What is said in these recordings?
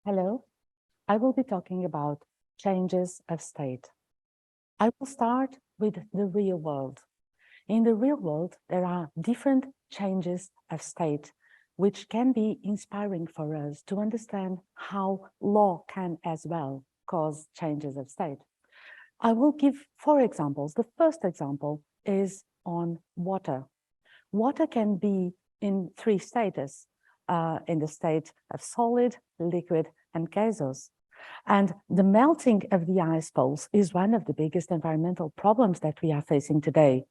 Hello, I will be talking about changes of state. I will start with the real world. In the real world, there are different changes of state, which can be inspiring for us to understand how law can as well cause changes of state. I will give 4 examples. The first example is on water. Water can be in 3 states, in the state of solid, liquid, and gaseous. And the melting of the ice poles is one of the biggest environmental problems that we are facing today.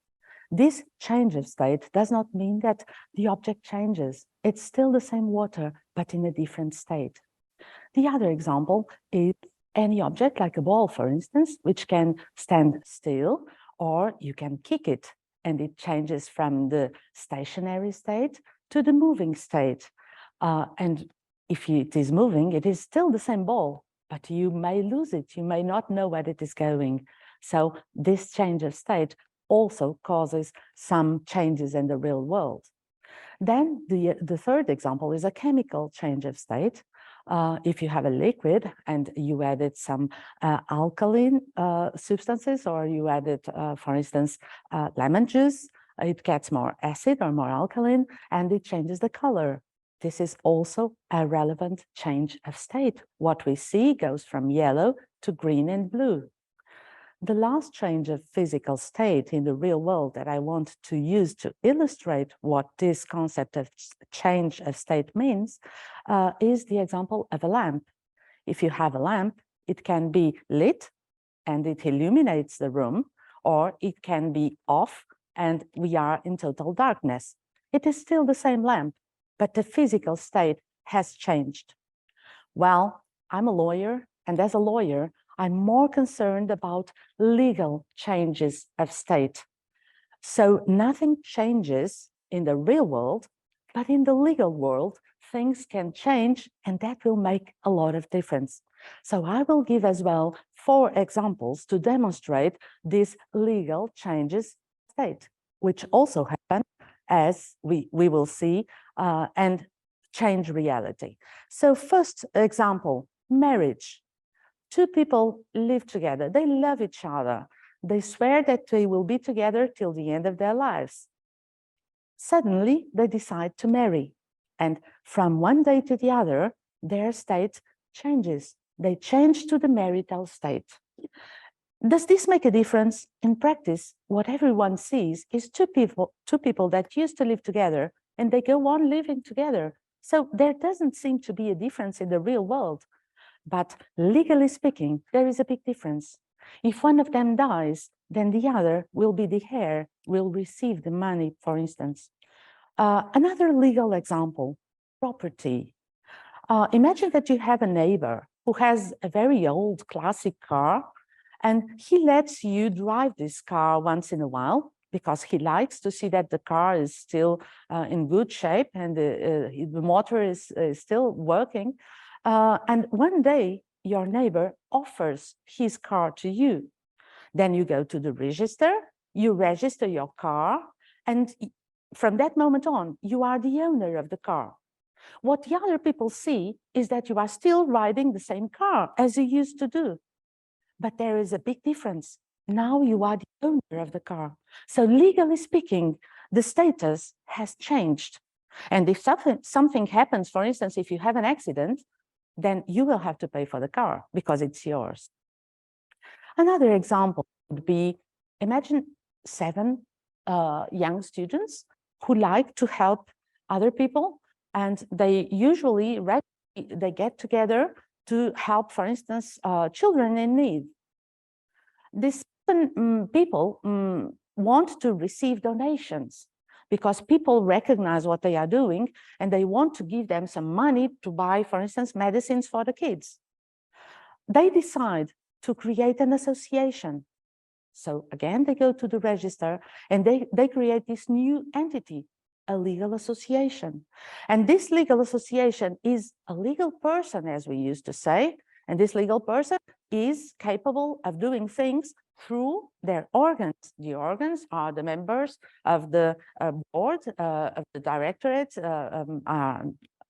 This change of state does not mean that the object changes. It's still the same water, but in a different state. The other example is any object, like a ball, for instance, which can stand still, or you can kick it, and it changes from the stationary state to the moving state. And if it is moving, it is still the same ball, but you may lose it. You may not know where it is going. So this change of state also causes some changes in the real world. Then the third example is a chemical change of state. If you have a liquid and you added some alkaline substances, or you added, for instance, lemon juice, it gets more acid or more alkaline, and it changes the color. This is also a relevant change of state. What we see goes from yellow to green and blue. The last change of physical state in the real world that I want to use to illustrate what this concept of change of state means is the example of a lamp. If you have a lamp, it can be lit and it illuminates the room, or it can be off and we are in total darkness. It is still the same lamp, but the physical state has changed. Well, I'm a lawyer, and as a lawyer, I'm more concerned about legal changes of state. So nothing changes in the real world, but in the legal world, things can change, and that will make a lot of difference. So I will give as well 4 examples to demonstrate these legal changes of state, which also happen, as we will see, and change reality. So first example, marriage. 2 people live together, they love each other, they swear that they will be together till the end of their lives. Suddenly, they decide to marry, and from one day to the other, their state changes. They change to the marital state. Does this make a difference? In practice, what everyone sees is two people that used to live together, and they go on living together. So there doesn't seem to be a difference in the real world. But legally speaking, there is a big difference. If one of them dies, then the other will be the heir, will receive the money, for instance. Another legal example, property. Imagine that you have a neighbor who has a very old classic car, and he lets you drive this car once in a while because he likes to see that the car is still in good shape and the motor is still working. And one day, your neighbor offers his car to you. Then you go to the register, you register your car, and from that moment on, you are the owner of the car. What the other people see is that you are still riding the same car as you used to do. But there is a big difference. Now you are the owner of the car. So legally speaking, the status has changed. And if something happens, for instance, if you have an accident, then you will have to pay for the car because it's yours. Another example would be, imagine 7 young students who like to help other people, and they usually they get together to help, for instance, children in need. These people want to receive donations because people recognize what they are doing and they want to give them some money to buy, for instance, medicines for the kids. They decide to create an association. So again, they go to the register and they create this new entity, a legal association. And this legal association is a legal person, as we used to say, and this legal person is capable of doing things through their organs. The organs are the members of the board, of the directorate,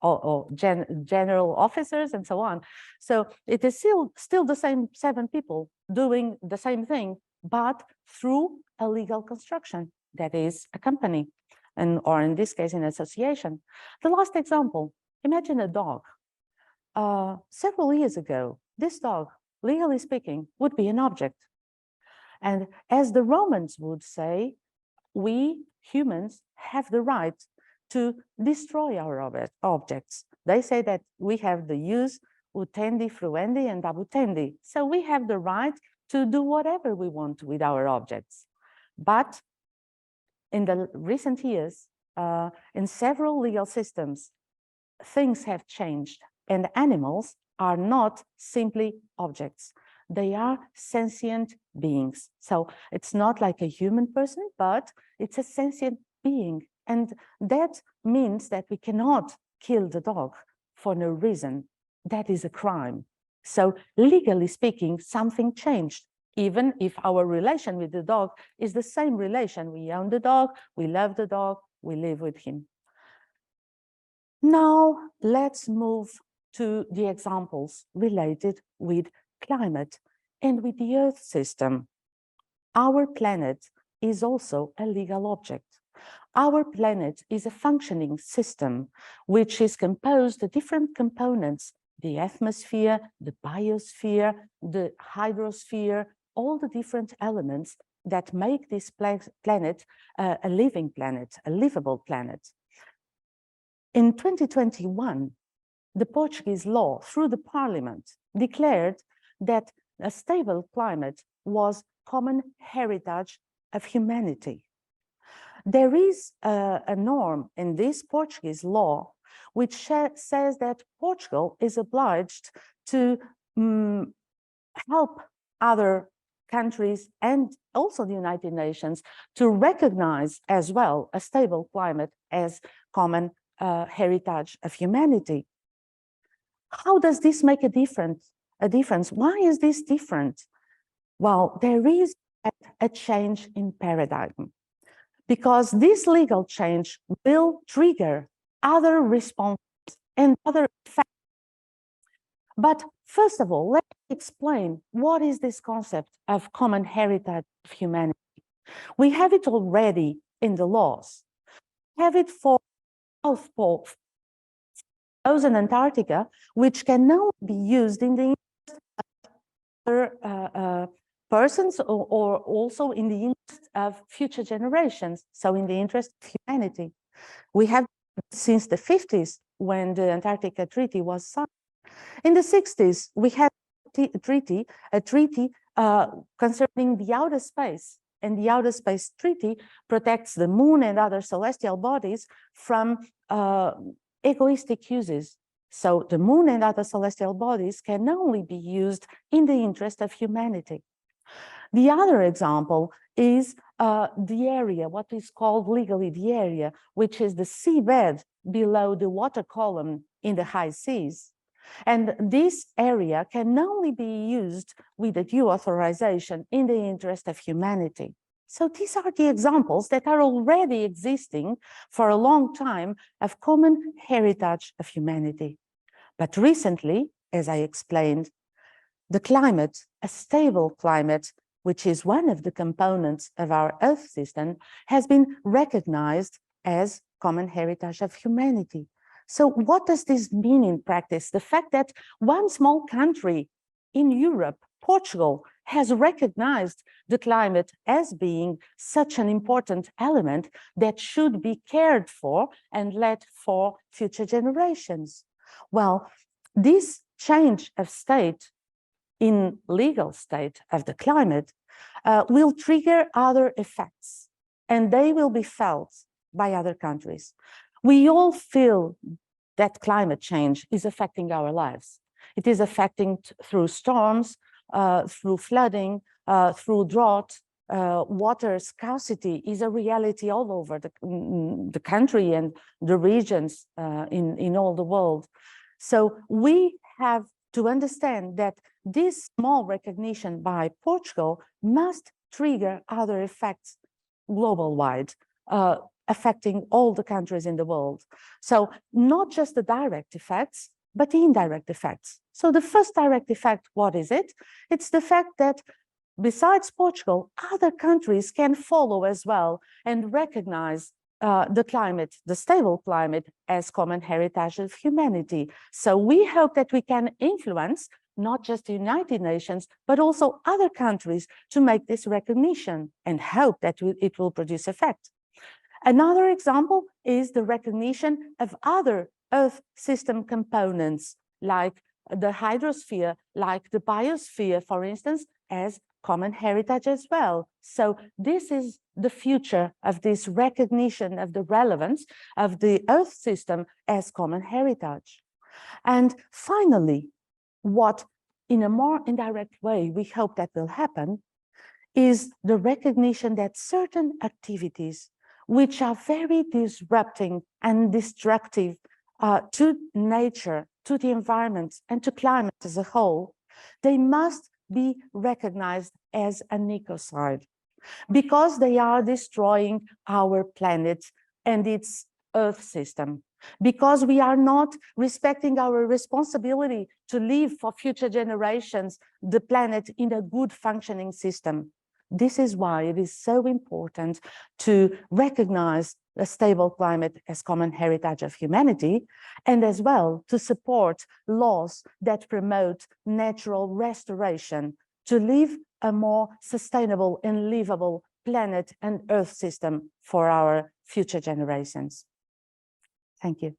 or general officers and so on. So it is still the same 7 people doing the same thing, but through a legal construction, that is a company, or in this case, an association. The last example, imagine a dog. Several years ago, this dog, legally speaking, would be an object. And as the Romans would say, we humans have the right to destroy our objects. They say that we have the jus utendi, fruendi, and abutendi. So we have the right to do whatever we want with our objects. But in the recent years, in several legal systems, things have changed, and animals are not simply objects. They are sentient beings. So it's not like a human person, but it's a sentient being. And that means that we cannot kill the dog for no reason. That is a crime. So legally speaking, something changed, even if our relation with the dog is the same relation. We own the dog, we love the dog, we live with him. Now let's move to the examples related with climate and with the Earth system. Our planet is also a legal object. Our planet is a functioning system which is composed of different components: the atmosphere, the biosphere, the hydrosphere, all the different elements that make this planet a living planet, a livable planet. In 2021, the Portuguese law through the parliament declared that a stable climate was common heritage of humanity. There is a norm in this Portuguese law which says that Portugal is obliged to help other countries and also the United Nations to recognize as well a stable climate as common heritage of humanity. How does this make a difference? Why is this different? Well, there is a change in paradigm, because this legal change will trigger other responses and other effects. But first of all, let's explain what is this concept of common heritage of humanity. We have it already in the laws. We have it for South Pole, frozen Antarctica, which can now be used in the interest of other persons or also in the interest of future generations, so in the interest of humanity. We have since the 50s, when the Antarctica Treaty was signed. In the 60s, we had a treaty concerning the outer space, and the Outer Space Treaty protects the moon and other celestial bodies from egoistic uses. So the moon and other celestial bodies can only be used in the interest of humanity. The other example is the area, what is called legally the area, which is the seabed below the water column in the high seas. And this area can only be used with a due authorization in the interest of humanity. So these are the examples that are already existing for a long time of common heritage of humanity. But recently, as I explained, the climate, a stable climate, which is one of the components of our Earth system, has been recognized as common heritage of humanity. So what does this mean in practice? The fact that one small country in Europe, Portugal, has recognized the climate as being such an important element that should be cared for and left for future generations. Well, this change of state in legal state of the climate will trigger other effects, and they will be felt by other countries. We all feel that climate change is affecting our lives. It is affecting through storms, through flooding, through drought. Water scarcity is a reality all over the country and the regions in all the world. So we have to understand that this small recognition by Portugal must trigger other effects global-wide. affecting all the countries in the world. So not just the direct effects, but the indirect effects. So the first direct effect, what is it? It's the fact that besides Portugal, other countries can follow as well and recognize the climate, the stable climate, as common heritage of humanity. So we hope that we can influence not just the United Nations, but also other countries to make this recognition and hope that it will produce effect. Another example is the recognition of other Earth system components, like the hydrosphere, like the biosphere, for instance, as common heritage as well. So this is the future of this recognition of the relevance of the Earth system as common heritage. And finally, what in a more indirect way we hope that will happen is the recognition that certain activities which are very disrupting and destructive to nature, to the environment, and to climate as a whole, they must be recognized as an ecocide because they are destroying our planet and its Earth system, because we are not respecting our responsibility to leave for future generations the planet in a good functioning system. This is why it is so important to recognize a stable climate as common heritage of humanity, and as well to support laws that promote natural restoration to live a more sustainable and livable planet and Earth system for our future generations. Thank you.